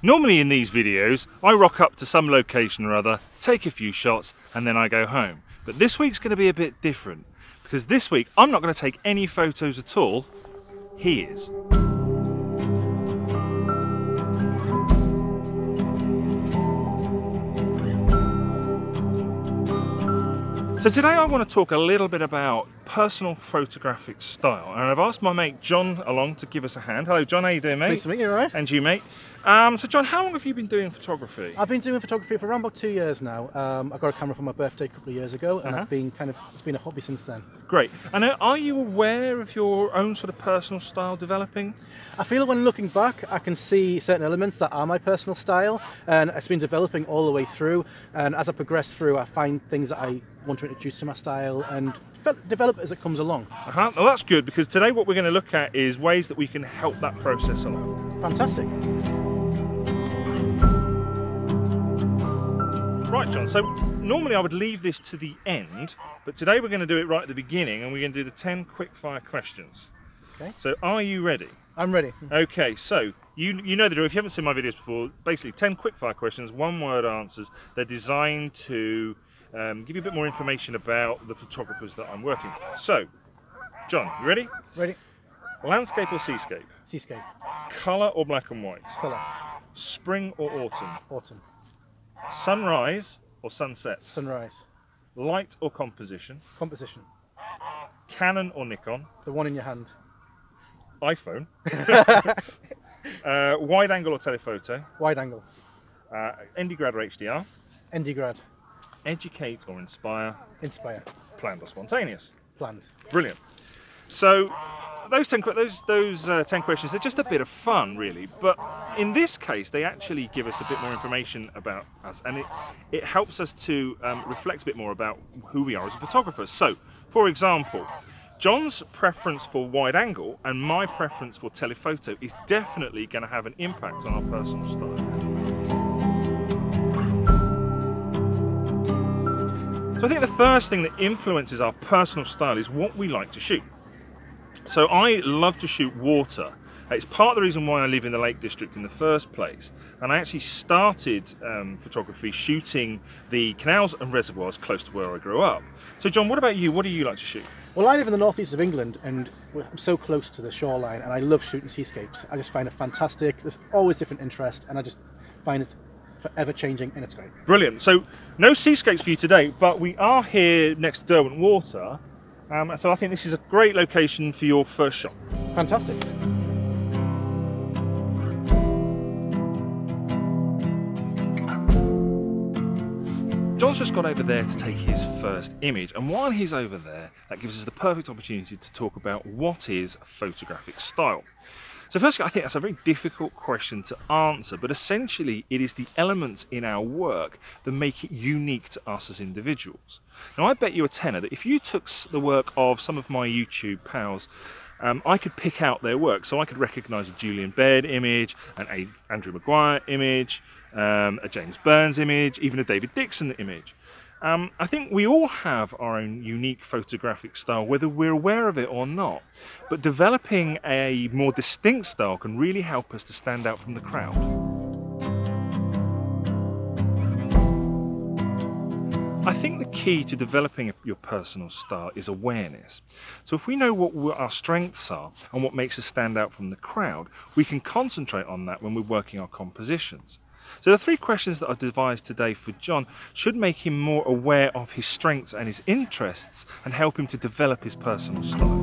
Normally in these videos, I rock up to some location or other, take a few shots, and then I go home. But this week's going to be a bit different, because this week I'm not going to take any photos at all. He is. So today I want to talk a little bit about personal photographic style, and I've asked my mate John along to give us a hand. Hello John, how you doing, mate? Nice to meet you, all right? And you, mate. So John, how long have you been doing photography? I've been doing photography for around about 2 years now. I got a camera for my birthday a couple of years ago, and it's been a hobby since then. Great. And are you aware of your own sort of personal style developing? I feel when looking back, I can see certain elements that are my personal style, and it's been developing all the way through. And as I progress through, I find things that I want to introduce to my style and develop as it comes along. Well, that's good, because today what we're going to look at is ways that we can help that process along. Fantastic. Right, John, so normally I would leave this to the end, but today we're going to do it right at the beginning, and we're going to do the 10 quickfire questions. Okay. So are you ready? I'm ready. Okay, so you know the drill. If you haven't seen my videos before, basically 10 quickfire questions, one-word answers. They're designed to give you a bit more information about the photographers that I'm working with. So, John, you ready? Ready. Landscape or seascape? Seascape. Colour or black and white? Colour. Spring or autumn? Autumn. Sunrise or sunset? Sunrise. Light or composition? Composition. Canon or Nikon? The one in your hand. iPhone. Wide angle or telephoto? Wide angle. ND grad or HDR? ND grad. Educate or inspire? Inspire. Planned or spontaneous? Planned. Brilliant. So those 10 questions, they're just a bit of fun, really. But in this case, they actually give us a bit more information about us, and it helps us to reflect a bit more about who we are as a photographer. So, for example, John's preference for wide angle and my preference for telephoto is definitely going to have an impact on our personal style. So I think the first thing that influences our personal style is what we like to shoot. So I love to shoot water. It's part of the reason why I live in the Lake District in the first place. And I actually started photography shooting the canals and reservoirs close to where I grew up. So John, what about you? What do you like to shoot? Well, I live in the northeast of England, and I'm so close to the shoreline, and I love shooting seascapes. I just find it fantastic. There's always different interest, and I just find it forever changing, and it's great. Brilliant. So no seascapes for you today, but we are here next to Derwent Water, so I think this is a great location for your first shot. Fantastic. John's just gone over there to take his first image, and while he's over there, that gives us the perfect opportunity to talk about what is photographic style. So firstly, I think that's a very difficult question to answer, but essentially it is the elements in our work that make it unique to us as individuals. Now I bet you a tenner that if you took the work of some of my YouTube pals, I could pick out their work. So I could recognise a Julian Baird image, an Andrew Maguire image, a James Burns image, even a David Dixon image. I think we all have our own unique photographic style, whether we're aware of it or not. But developing a more distinct style can really help us to stand out from the crowd. I think the key to developing your personal style is awareness. So if we know what our strengths are and what makes us stand out from the crowd, we can concentrate on that when we're working our compositions. So the 3 questions that I've devised today for John should make him more aware of his strengths and his interests and help him to develop his personal style.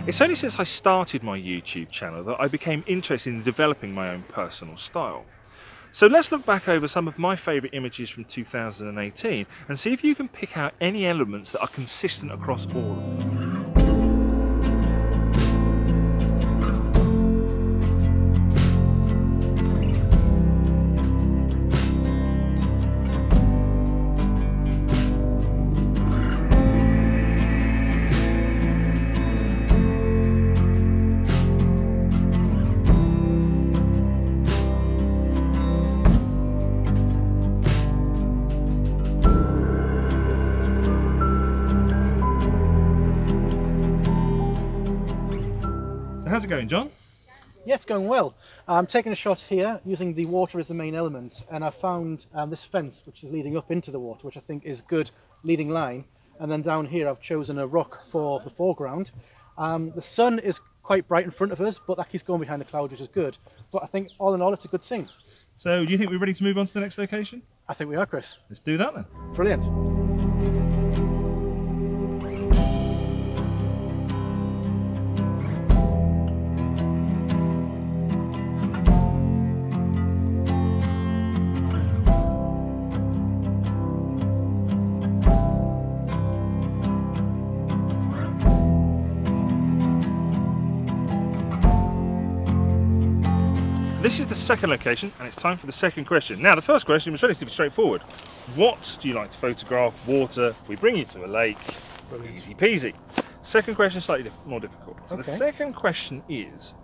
It's only since I started my YouTube channel that I became interested in developing my own personal style. So let's look back over some of my favourite images from 2018 and see if you can pick out any elements that are consistent across all of them. So how's it going, John? Yeah, it's going well. I'm taking a shot here using the water as the main element, and I found this fence which is leading up into the water, which I think is good leading line. And then down here I've chosen a rock for the foreground. The sun is quite bright in front of us, but that keeps going behind the cloud, which is good. But I think all in all it's a good scene. So do you think we're ready to move on to the next location? I think we are, Chris. Let's do that then. Brilliant. This is the second location, and it's time for the second question. Now, the first question was relatively straightforward. What do you like to photograph? Water. We bring you to a lake. Brilliant. Easy peasy. Second question is slightly more difficult. So the Okay. second question is,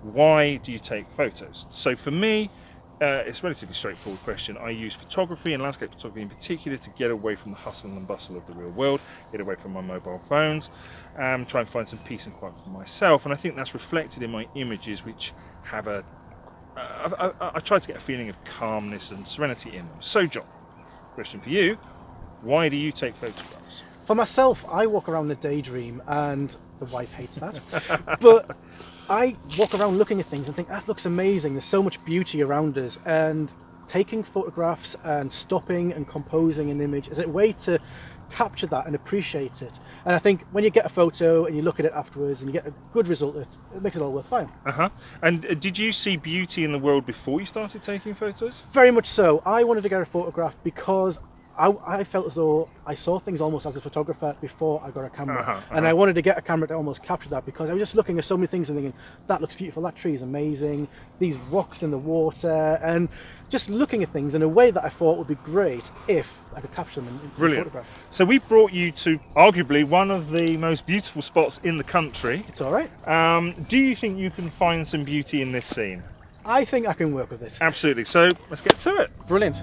why do you take photos? So for me, it's a relatively straightforward question. I use photography and landscape photography in particular to get away from the hustle and bustle of the real world, get away from my mobile phones, try and find some peace and quiet for myself. And I think that's reflected in my images, which have I try to get a feeling of calmness and serenity in them. So John, question for you, why do you take photographs? For myself, I walk around in a daydream, and the wife hates that. But I walk around looking at things and think, that looks amazing. There's so much beauty around us. And taking photographs and stopping and composing an image is a way to capture that and appreciate it. And I think when you get a photo and you look at it afterwards and you get a good result, it makes it all worthwhile. And did you see beauty in the world before you started taking photos? Very much so. I wanted to get a photograph because I felt as though I saw things almost as a photographer before I got a camera. And I wanted to get a camera to almost capture that, because I was just looking at so many things and thinking, that looks beautiful, that tree is amazing, these rocks in the water, and just looking at things in a way that I thought would be great if I could capture them in a photograph. So we brought you to arguably one of the most beautiful spots in the country. It's all right. Do you think you can find some beauty in this scene? I think I can work with it. Absolutely. So let's get to it. Brilliant.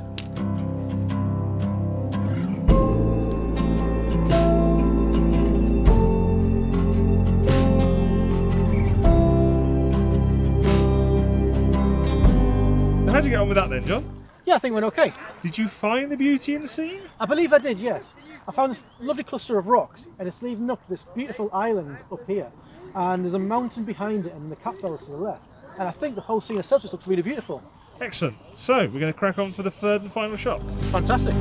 How'd you get on with that then, John? Yeah, I think it went okay. Did you find the beauty in the scene? I believe I did, yes. I found this lovely cluster of rocks, and it's leading up to this beautiful island up here. And there's a mountain behind it, and the Capfells to the left. And I think the whole scene itself just looks really beautiful. Excellent. So we're going to crack on for the third and final shot. Fantastic.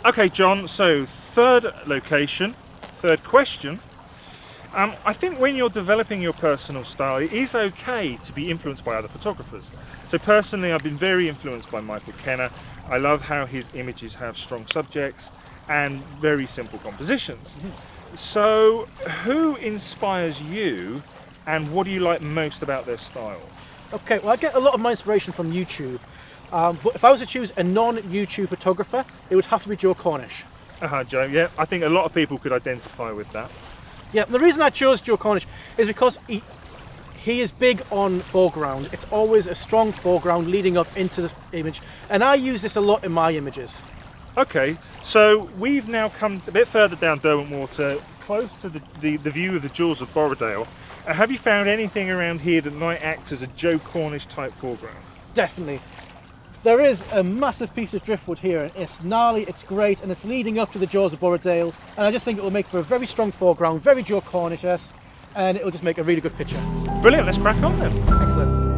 Okay, John, so third location, third question. I think when you're developing your personal style, it is okay to be influenced by other photographers. So personally, I've been very influenced by Michael Kenner. I love how his images have strong subjects and very simple compositions. So who inspires you, and what do you like most about their style? Okay, well, I get a lot of my inspiration from YouTube. But if I was to choose a non-YouTube photographer, it would have to be Joe Cornish. Joe, yeah, I think a lot of people could identify with that. Yeah, the reason I chose Joe Cornish is because he is big on foreground. It's always a strong foreground leading up into the image, and I use this a lot in my images. Okay, so we've now come a bit further down Derwentwater, close to the view of the Jaws of Borrowdale. Have you found anything around here that might act as a Joe Cornish type foreground? Definitely. There is a massive piece of driftwood here, and it's gnarly, it's great, and it's leading up to the Jaws of Borrowdale, and I just think it will make for a very strong foreground, very Joe Cornish-esque, and it will just make a really good picture. Brilliant, let's crack on then. Excellent.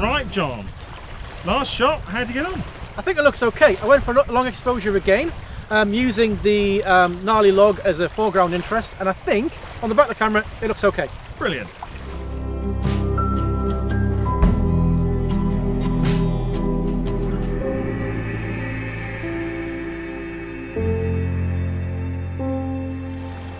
Right, John, last shot, how'd you get on? I think it looks okay. I went for a long exposure again, using the gnarly log as a foreground interest, and I think on the back of the camera it looks okay. Brilliant.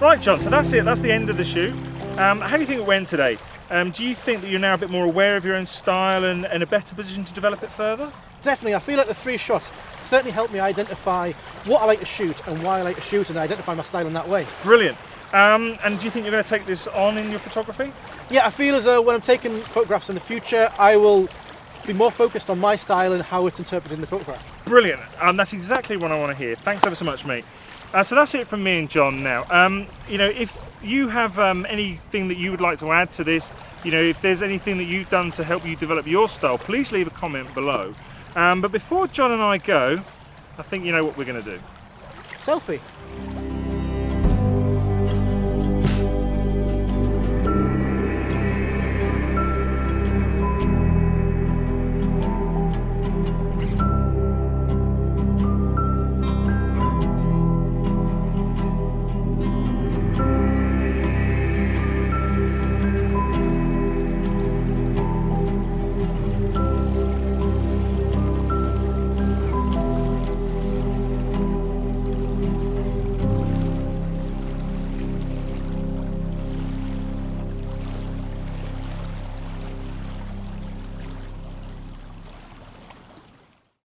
Right, John, so that's it, that's the end of the shoot. How do you think it went today? Do you think that you're now a bit more aware of your own style and in a better position to develop it further? Definitely, I feel like the 3 shots certainly helped me identify what I like to shoot and why I like to shoot, and identify my style in that way. Brilliant. And do you think you're going to take this on in your photography? Yeah, I feel as though when I'm taking photographs in the future, I will be more focused on my style and how it's interpreted in the photograph. Brilliant. That's exactly what I want to hear. Thanks ever so much, mate. So that's it from me and John now. You know, if you have anything that you would like to add to this, you know, if there's anything that you've done to help you develop your style, please leave a comment below. But before John and I go, I think you know what we're going to do. Selfie.